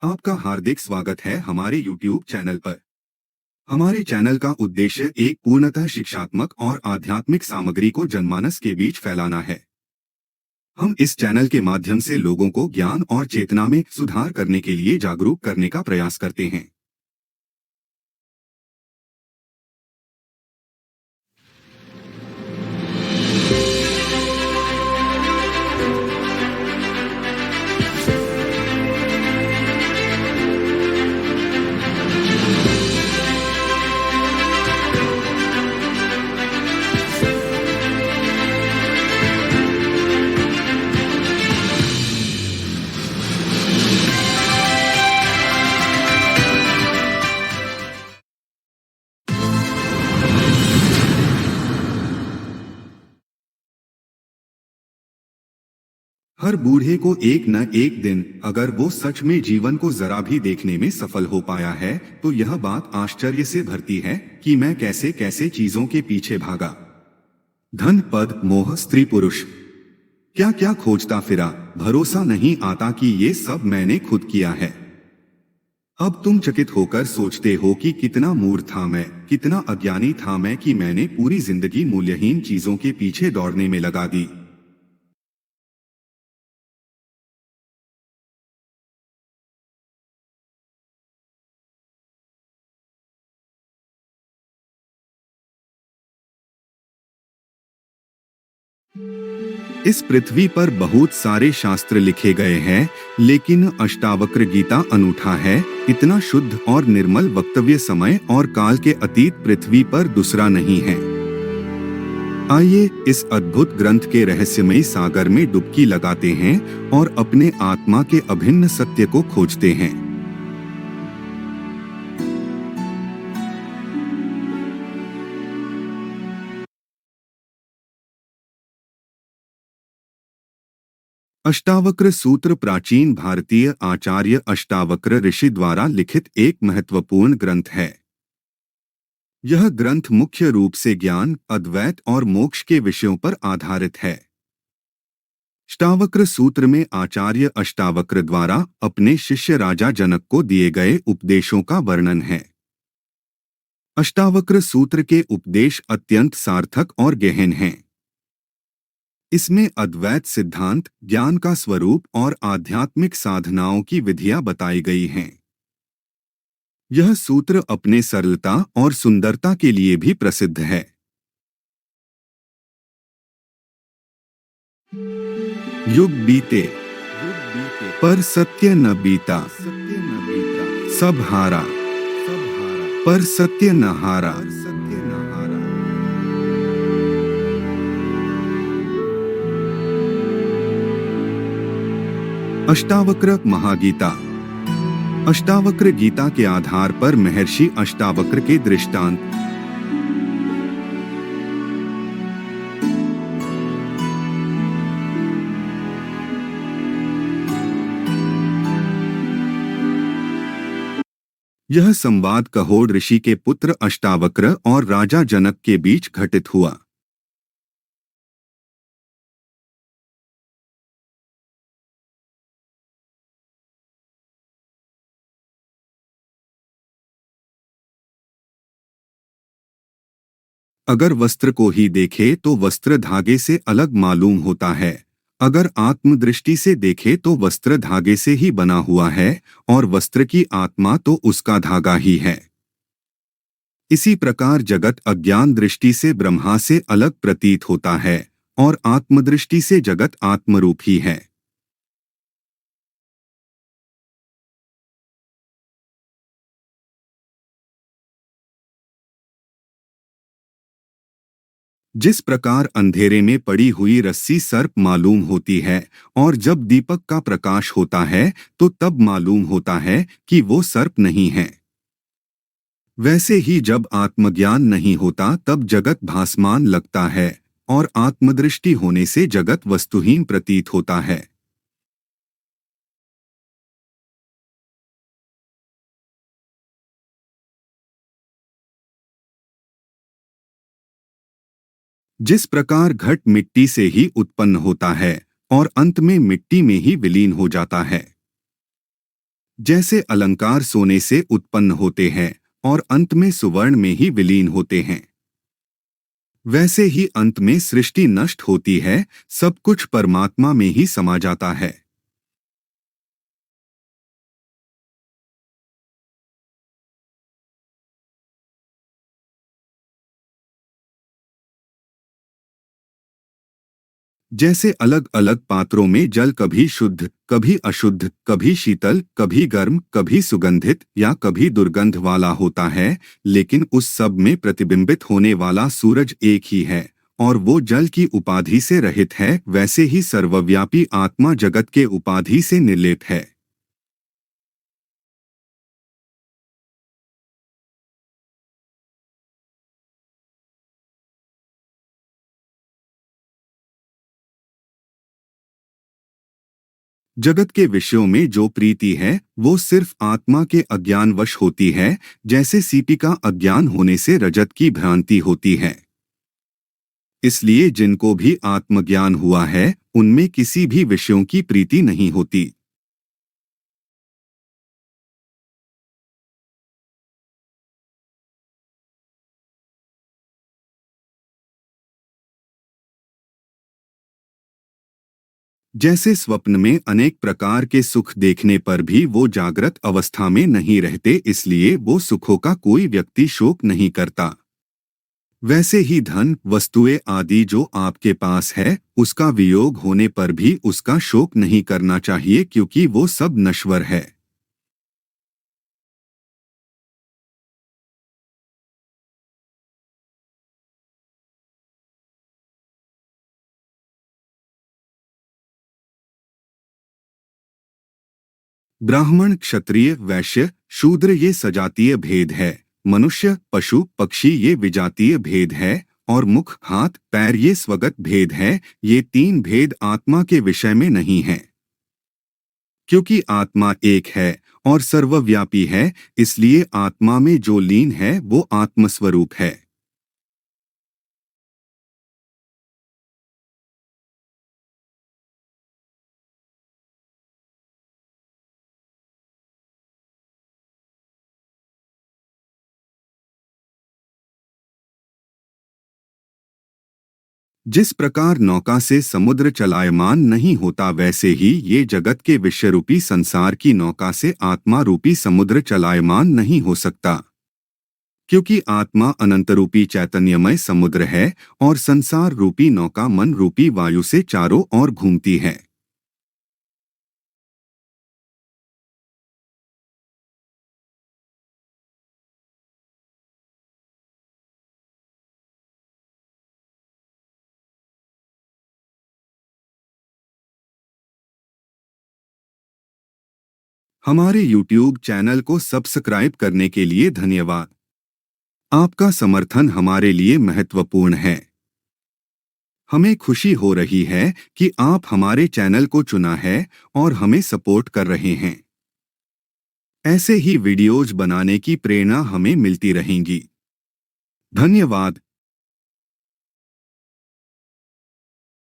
आपका हार्दिक स्वागत है हमारे YouTube चैनल पर। हमारे चैनल का उद्देश्य एक पूर्णतः शिक्षात्मक और आध्यात्मिक सामग्री को जनमानस के बीच फैलाना है। हम इस चैनल के माध्यम से लोगों को ज्ञान और चेतना में सुधार करने के लिए जागरूक करने का प्रयास करते हैं। हर बूढ़े को एक न एक दिन अगर वो सच में जीवन को जरा भी देखने में सफल हो पाया है तो यह बात आश्चर्य से भरती है कि मैं कैसे कैसे चीजों के पीछे भागा। धन, पद, मोह, स्त्री, पुरुष, क्या क्या खोजता फिरा। भरोसा नहीं आता कि ये सब मैंने खुद किया है। अब तुम चकित होकर सोचते हो कि कितना मूर्ख था मैं, कितना अज्ञानी था मैं कि मैंने पूरी जिंदगी मूल्यहीन चीजों के पीछे दौड़ने में लगा दी। इस पृथ्वी पर बहुत सारे शास्त्र लिखे गए हैं, लेकिन अष्टावक्र गीता अनूठा है। इतना शुद्ध और निर्मल वक्तव्य समय और काल के अतीत पृथ्वी पर दूसरा नहीं है। आइए इस अद्भुत ग्रंथ के रहस्यमयी सागर में डुबकी लगाते हैं और अपने आत्मा के अभिन्न सत्य को खोजते हैं। अष्टावक्र सूत्र प्राचीन भारतीय आचार्य अष्टावक्र ऋषि द्वारा लिखित एक महत्वपूर्ण ग्रंथ है। यह ग्रंथ मुख्य रूप से ज्ञान, अद्वैत और मोक्ष के विषयों पर आधारित है। अष्टावक्र सूत्र में आचार्य अष्टावक्र द्वारा अपने शिष्य राजा जनक को दिए गए उपदेशों का वर्णन है। अष्टावक्र सूत्र के उपदेश अत्यंत सार्थक और गहन हैं। इसमें अद्वैत सिद्धांत, ज्ञान का स्वरूप और आध्यात्मिक साधनाओं की विधियां बताई गई हैं। यह सूत्र अपने सरलता और सुंदरता के लिए भी प्रसिद्ध है। युग बीते पर सत्य न बीता, सब हारा पर सत्य न हारा। अष्टावक्र महागीता। अष्टावक्र गीता के आधार पर महर्षि अष्टावक्र के दृष्टांत। यह संवाद कहोड़ ऋषि के पुत्र अष्टावक्र और राजा जनक के बीच घटित हुआ। अगर वस्त्र को ही देखे तो वस्त्र धागे से अलग मालूम होता है। अगर आत्मदृष्टि से देखे तो वस्त्र धागे से ही बना हुआ है और वस्त्र की आत्मा तो उसका धागा ही है। इसी प्रकार जगत अज्ञान दृष्टि से ब्रह्मा से अलग प्रतीत होता है और आत्मदृष्टि से जगत आत्मरूप ही है। जिस प्रकार अंधेरे में पड़ी हुई रस्सी सर्प मालूम होती है और जब दीपक का प्रकाश होता है तो तब मालूम होता है कि वो सर्प नहीं है, वैसे ही जब आत्मज्ञान नहीं होता तब जगत भासमान लगता है और आत्मदृष्टि होने से जगत वस्तुहीन प्रतीत होता है। जिस प्रकार घट मिट्टी से ही उत्पन्न होता है और अंत में मिट्टी में ही विलीन हो जाता है, जैसे अलंकार सोने से उत्पन्न होते हैं और अंत में सुवर्ण में ही विलीन होते हैं, वैसे ही अंत में सृष्टि नष्ट होती है, सब कुछ परमात्मा में ही समा जाता है। जैसे अलग अलग पात्रों में जल कभी शुद्ध, कभी अशुद्ध, कभी शीतल, कभी गर्म, कभी सुगंधित या कभी दुर्गंध वाला होता है, लेकिन उस सब में प्रतिबिंबित होने वाला सूरज एक ही है और वो जल की उपाधि से रहित है। वैसे ही सर्वव्यापी आत्मा जगत के उपाधि से निर्लेप है। जगत के विषयों में जो प्रीति है वो सिर्फ आत्मा के अज्ञानवश होती है, जैसे सीपी का अज्ञान होने से रजत की भ्रांति होती है। इसलिए जिनको भी आत्मज्ञान हुआ है उनमें किसी भी विषयों की प्रीति नहीं होती। जैसे स्वप्न में अनेक प्रकार के सुख देखने पर भी वो जागृत अवस्था में नहीं रहते, इसलिए वो सुखों का कोई व्यक्ति शोक नहीं करता। वैसे ही धन, वस्तुएं आदि जो आपके पास है उसका वियोग होने पर भी उसका शोक नहीं करना चाहिए, क्योंकि वो सब नश्वर है। ब्राह्मण, क्षत्रिय, वैश्य, शूद्र ये सजातीय भेद है। मनुष्य, पशु, पक्षी ये विजातीय भेद है। और मुख, हाथ, पैर ये स्वगत भेद है। ये तीन भेद आत्मा के विषय में नहीं है, क्योंकि आत्मा एक है और सर्वव्यापी है। इसलिए आत्मा में जो लीन है वो आत्मस्वरूप है। जिस प्रकार नौका से समुद्र चलायमान नहीं होता, वैसे ही ये जगत के विषयरूपी संसार की नौका से आत्मा रूपी समुद्र चलायमान नहीं हो सकता, क्योंकि आत्मा अनंत रूपी चैतन्यमय समुद्र है और संसार रूपी नौका मन रूपी वायु से चारों ओर घूमती है। हमारे YouTube चैनल को सब्सक्राइब करने के लिए धन्यवाद। आपका समर्थन हमारे लिए महत्वपूर्ण है। हमें खुशी हो रही है कि आप हमारे चैनल को चुना है और हमें सपोर्ट कर रहे हैं। ऐसे ही वीडियोज बनाने की प्रेरणा हमें मिलती रहेंगी। धन्यवाद।